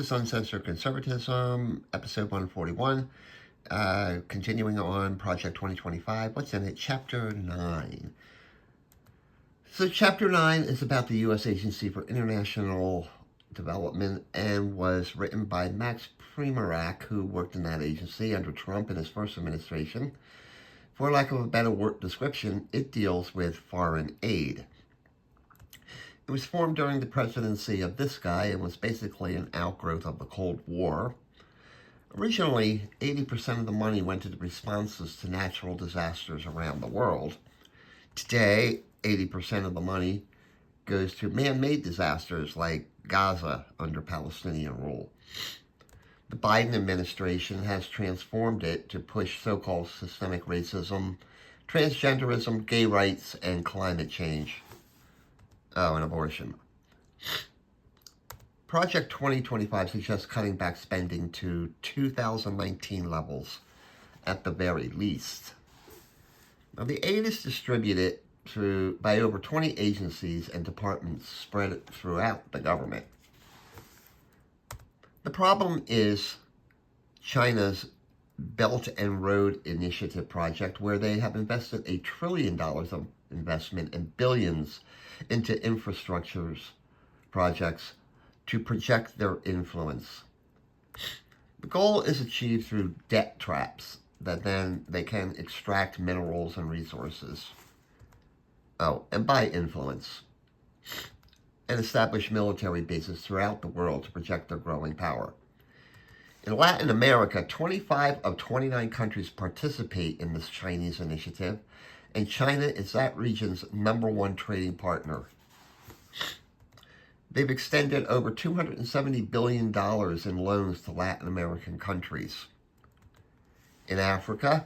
This is Uncensored Conservatism, episode 141, continuing on Project 2025. What's in it? Chapter 9. So Chapter 9 is about the U.S. Agency for International Development and was written by Max Primorak, who worked in that agency under Trump in his first administration. For lack of a better word description, it deals with foreign aid. It was formed during the presidency of this guy and was basically an outgrowth of the Cold War. Originally, 80% of the money went to the responses to natural disasters around the world. Today, 80% of the money goes to man-made disasters like Gaza under Palestinian rule. The Biden administration has transformed it to push so-called systemic racism, transgenderism, gay rights, and climate change. Oh, and abortion. Project 2025 suggests cutting back spending to 2019 levels at the very least. Now, the aid is distributed by over 20 agencies and departments spread throughout the government. The problem is China's Belt and Road Initiative project, where they have invested $1 trillion of investment and billions into infrastructures projects to project their influence. The goal is achieved through debt traps that then they can extract minerals and resources. Oh, and by influence. And establish military bases throughout the world to project their growing power. In Latin America, 25 of 29 countries participate in this Chinese initiative, and China is that region's #1 trading partner. They've extended over $270 billion in loans to Latin American countries. In Africa,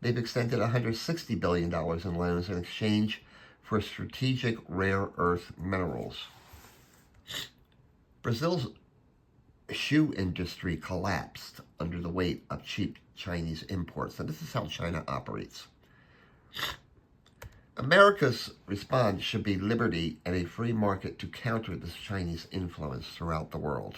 they've extended $160 billion in loans in exchange for strategic rare earth minerals. Brazil's shoe industry collapsed under the weight of cheap Chinese imports, and this is how China operates. America's response should be liberty and a free market to counter this Chinese influence throughout the world.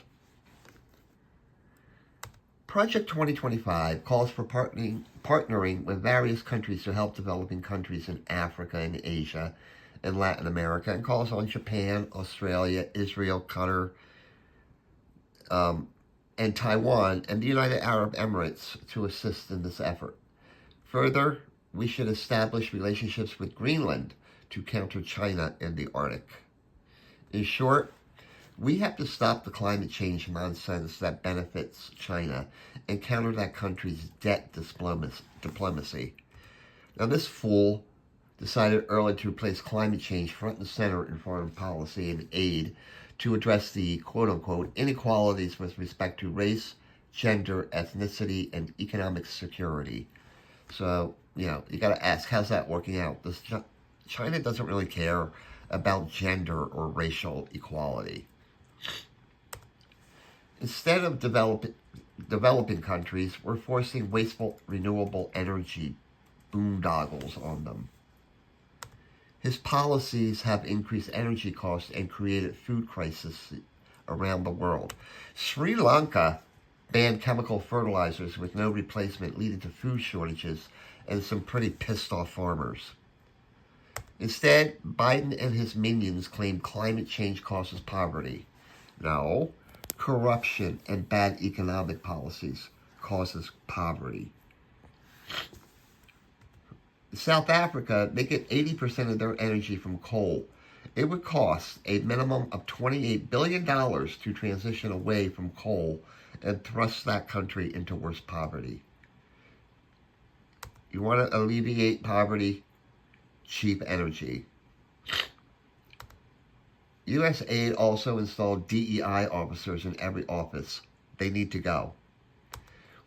Project 2025 calls for partnering with various countries to help developing countries in Africa and Asia and Latin America, and calls on Japan, Australia, Israel, Qatar, and Taiwan and the United Arab Emirates to assist in this effort. Further, we should establish relationships with Greenland to counter China in the Arctic. In short, we have to stop the climate change nonsense that benefits China and counter that country's debt diplomacy. Now, this fool decided earlier to place climate change front and center in foreign policy and aid to address the quote-unquote inequalities with respect to race, gender, ethnicity, and economic security. So, you got to ask, how's that working out? China doesn't really care about gender or racial equality. Instead of developing countries, we're forcing wasteful renewable energy boondoggles on them. His policies have increased energy costs and created food crises around the world. Sri Lanka banned chemical fertilizers with no replacement, leading to food shortages and some pretty pissed off farmers. Instead, Biden and his minions claim climate change causes poverty. No, corruption and bad economic policies causes poverty. South Africa, they get 80% of their energy from coal. It would cost a minimum of $28 billion to transition away from coal and thrust that country into worse poverty. You want to alleviate poverty? Cheap energy. U.S. aid also installed DEI officers in every office. They need to go.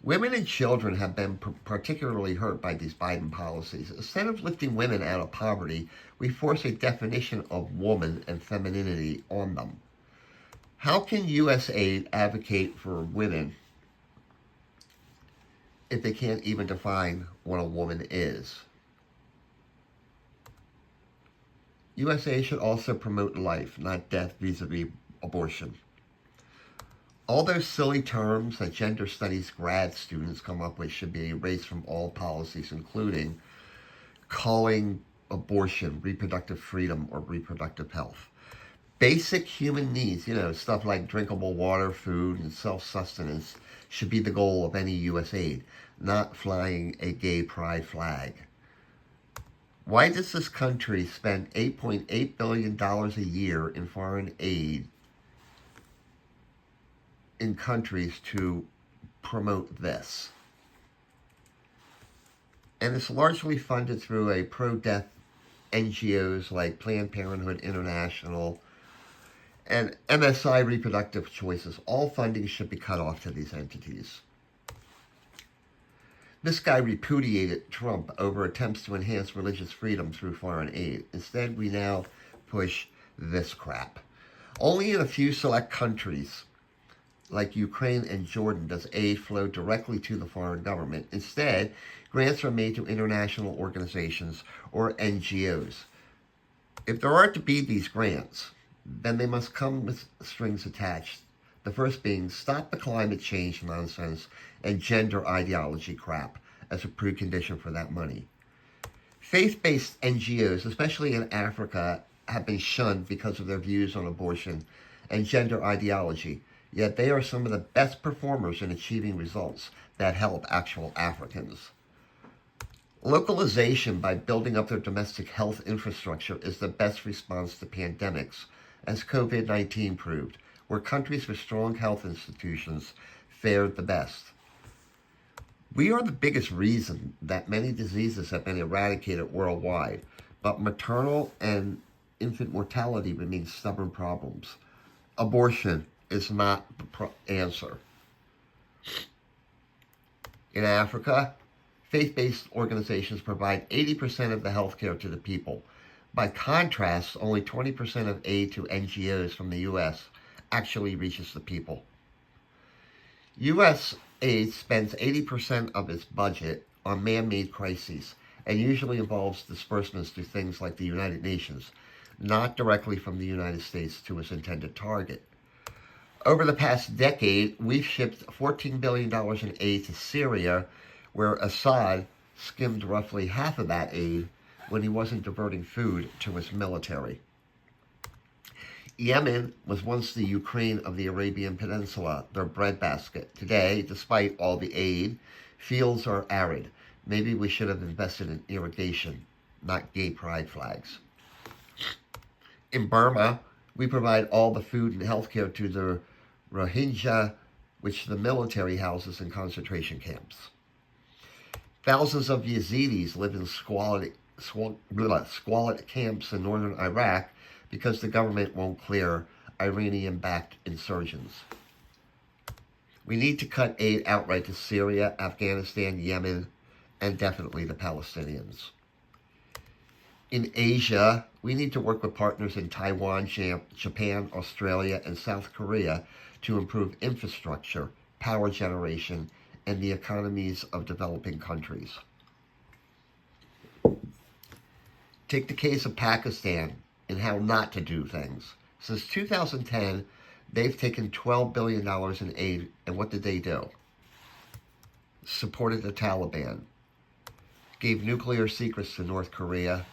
Women and children have been particularly hurt by these Biden policies. Instead of lifting women out of poverty, we force a definition of woman and femininity on them. How can U.S. aid advocate for women if they can't even define what a woman is? USA should also promote life, not death vis-a-vis abortion. All those silly terms that gender studies grad students come up with should be erased from all policies, including calling abortion reproductive freedom or reproductive health. Basic human needs, stuff like drinkable water, food, and self-sustenance should be the goal of any U.S. aid, not flying a gay pride flag. Why does this country spend $8.8 billion a year in foreign aid in countries to promote this? And it's largely funded through a pro-death NGOs like Planned Parenthood International and MSI Reproductive Choices. All funding should be cut off to these entities. This guy repudiated Trump over attempts to enhance religious freedom through foreign aid. Instead, we now push this crap. Only in a few select countries, like Ukraine and Jordan, does aid flow directly to the foreign government. Instead, grants are made to international organizations or NGOs. If there are to be these grants, then they must come with strings attached. The first being, stop the climate change nonsense and gender ideology crap as a precondition for that money. Faith-based NGOs, especially in Africa, have been shunned because of their views on abortion and gender ideology, yet they are some of the best performers in achieving results that help actual Africans. Localization by building up their domestic health infrastructure is the best response to pandemics, as COVID-19 proved, where countries with strong health institutions fared the best. We are the biggest reason that many diseases have been eradicated worldwide, but maternal and infant mortality remain stubborn problems. Abortion is not the answer. In Africa, faith-based organizations provide 80% of the health care to the people. By contrast, only 20% of aid to NGOs from the U.S. actually reaches the people. U.S. aid spends 80% of its budget on man-made crises and usually involves disbursements to things like the United Nations, not directly from the United States to its intended target. Over the past decade, we've shipped $14 billion in aid to Syria, where Assad skimmed roughly half of that aid when he wasn't diverting food to his military. Yemen was once the Ukraine of the Arabian Peninsula, their breadbasket. Today, despite all the aid, fields are arid. Maybe we should have invested in irrigation, not gay pride flags. In Burma, we provide all the food and healthcare to the Rohingya, which the military houses in concentration camps. Thousands of Yazidis live in squalid camps in northern Iraq because the government won't clear Iranian-backed insurgents. We need to cut aid outright to Syria, Afghanistan, Yemen, and definitely the Palestinians. In Asia, we need to work with partners in Taiwan, Japan, Australia, and South Korea to improve infrastructure, power generation, and the economies of developing countries. Take the case of Pakistan and how not to do things. Since 2010, they've taken $12 billion in aid, and what did they do? Supported the Taliban, gave nuclear secrets to North Korea,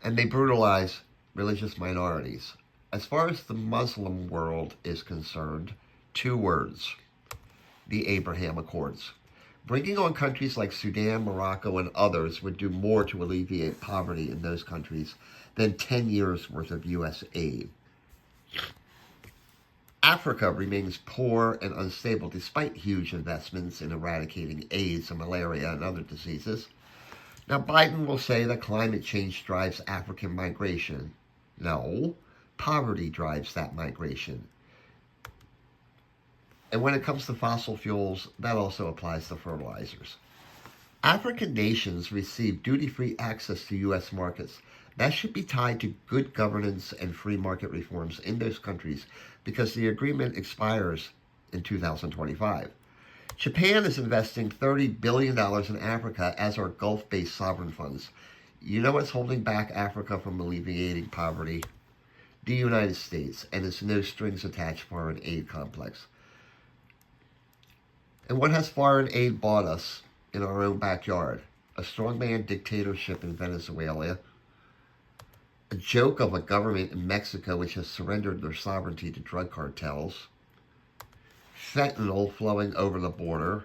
and they brutalize religious minorities. As far as the Muslim world is concerned, 2 words: the Abraham Accords. Bringing on countries like Sudan, Morocco, and others would do more to alleviate poverty in those countries than 10 years' worth of U.S. aid. Africa remains poor and unstable despite huge investments in eradicating AIDS and malaria and other diseases. Now, Biden will say that climate change drives African migration. No, poverty drives that migration. And when it comes to fossil fuels, that also applies to fertilizers. African nations receive duty-free access to U.S. markets. That should be tied to good governance and free market reforms in those countries because the agreement expires in 2025. Japan is investing $30 billion in Africa as are Gulf-based sovereign funds. You know what's holding back Africa from alleviating poverty? The United States and its no-strings-attached foreign aid complex. And what has foreign aid bought us in our own backyard? A strongman dictatorship in Venezuela, a joke of a government in Mexico which has surrendered their sovereignty to drug cartels, fentanyl flowing over the border,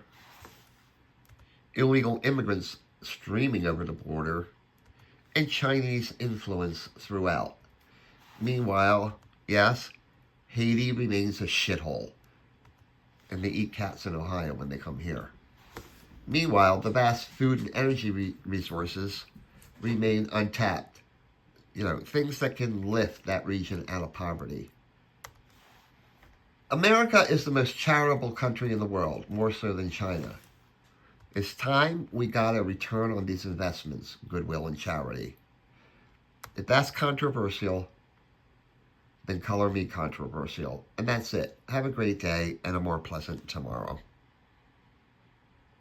illegal immigrants streaming over the border, and Chinese influence throughout. Meanwhile, yes, Haiti remains a shithole, and they eat cats in Ohio when they come here. Meanwhile, the vast food and energy resources remain untapped. You know, things that can lift that region out of poverty. America is the most charitable country in the world, more so than China. It's time we got a return on these investments, goodwill and charity. If that's controversial, then color me controversial. And that's it. Have a great day and a more pleasant tomorrow.